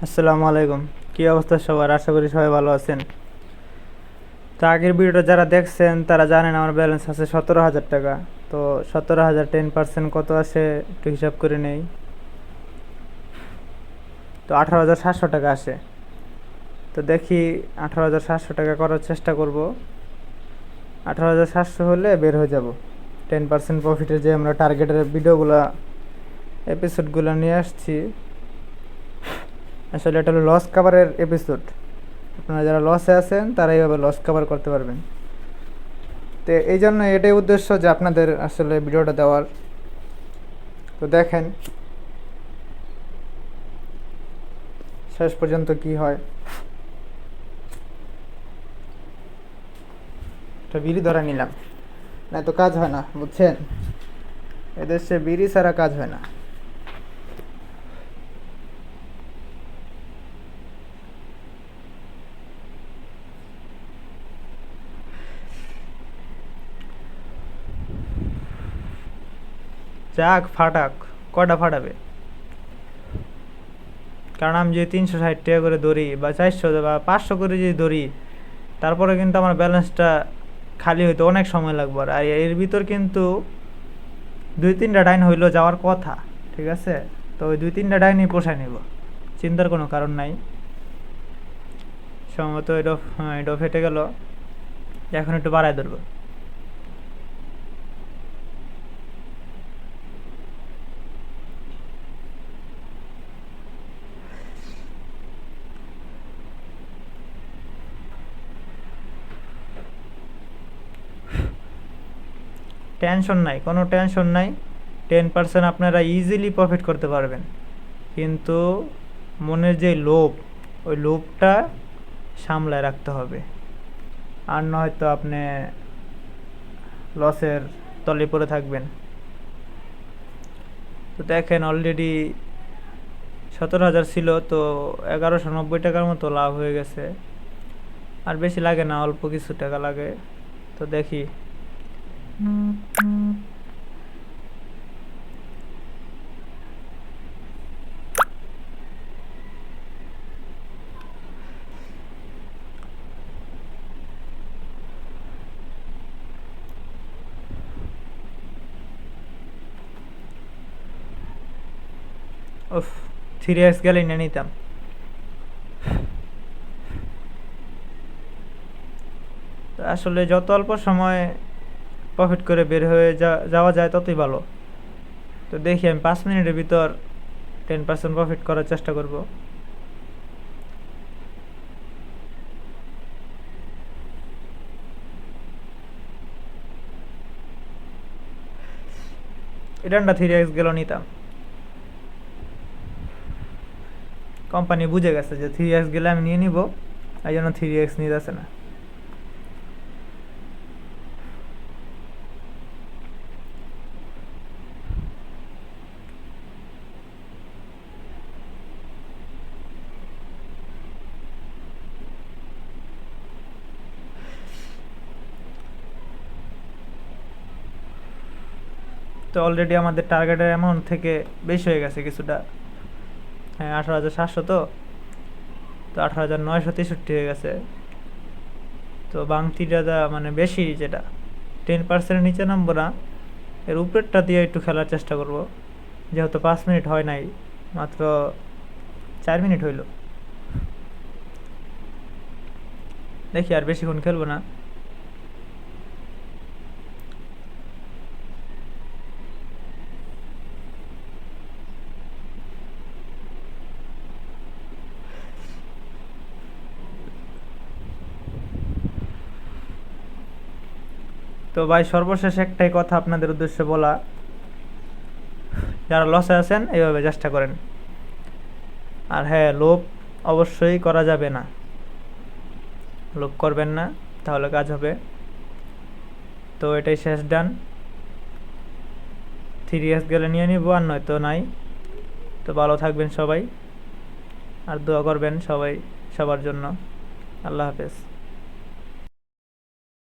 আসসালামু আলাইকুম। কি অবস্থা সবার? আশা করি সবাই ভালো আছেন। তো আগের ভিডিওটা যারা দেখছেন তারা জানেন আমার ব্যালেন্স আছে 17,000 টাকা। তো 17,000 10% কত আসে একটু হিসাব করে নেই। তো 18,700 টাকা আসে। তো দেখি 18,700 টাকা করার চেষ্টা করব। 18,700 হলে বের হয়ে যাব। 10% প্রফিটের যে আমরা টার্গেটের ভিডিওগুলো এপিসোডগুলো নিয়ে আসছি, আসলে এটা হলো লস কাভারের এপিসোড। আপনারা যারা লসে আছেন তারা এইভাবে লস কভার করতে পারবেন। তো এই জন্য এটাই উদ্দেশ্য যে আপনাদের আসলে ভিডিওটা দেওয়ার। তো দেখেন শেষ পর্যন্ত কি হয়। একটা বিড়ি ধরা নিলাম, না তো কাজ হয় না, বুঝছেন? এদেশে বিড়ি ছাড়া কাজ হয় না। যাক ফাটাক, কটা ফাটাবে? কারণ আমি যদি 360 টাকা করে ধরি বা 400 বা 500 করে যদি ধরি, তারপরে কিন্তু আমার ব্যালেন্সটা খালি হইতে অনেক সময় লাগবে। আর এর ভিতর কিন্তু 2-3টা ডাইন হইলো যাওয়ার কথা, ঠিক আছে? তো ওই 2-3টা ডাইনই পোষায় নিব, চিন্তার কোনো কারণ নাই। সম্ভবত এটা ফেটে গেল, এখন একটু বাড়ায় ধরবো। টেনশন নাই, কোনো টেনশন নাই। 10% আপনারা ইজিলি প্রফিট করতে পারবেন, কিন্তু মনের যে লোভ, ওই লোভটা সামলায় রাখতে হবে। আর নয়তো আপনি লসের তলে পড়ে থাকবেন। তো দেখেন অলরেডি 17,000 ছিল, তো 1,190 টাকার মতো লাভ হয়ে গেছে। আর বেশি লাগে না, অল্প কিছু টাকা লাগে। তো দেখি। উফ, 3x গেলেই না নিতাম। তো আসলে যত অল্প সময় প্রফিট করে বের হয়ে যাওয়া যায় ততই ভালো। তো দেখি আমি 5 মিনিটের ভিতর 10% প্রফিট করার চেষ্টা করব। রিটার্নটা 3x গেল নিতাম। কোম্পানি বুঝে গেছে যে 3x গেলে আমি নিয়ে নিব, এই জন্য 3x নিতেছে না। তো অলরেডি আমাদের টার্গেটের অ্যামাউন্ট থেকে বেশি হয়ে গেছে কিছুটা। হ্যাঁ, 18,700। তো 18,963 হয়ে গেছে। তো বাংতিটা মানে বেশি, যেটা 10% নিচে নামবো না, এর উপরেরটা দিয়ে একটু খেলার চেষ্টা করব। যেহেতু 5 মিনিট হয় নাই, মাত্র 4 মিনিট হইল। দেখি আর বেশিক্ষণ খেলবো না। তো ভাই, সর্বশেষ একটাই কথা আপনাদের উদ্দেশ্যে বলা, যারা লসে আছেন এইভাবে চেষ্টা করেন। আর হ্যাঁ, লোভ অবশ্যই করা যাবে না, লোভ করবেন না, তাহলে কাজ হবে। তো এটাই শেষ ডান। 3x গেলে নিয়ে নিব, আর নয়তো নাই। তো ভালো থাকবেন সবাই, আর দোয়া করবেন সবাই সবার জন্য। আল্লাহ হাফেজ।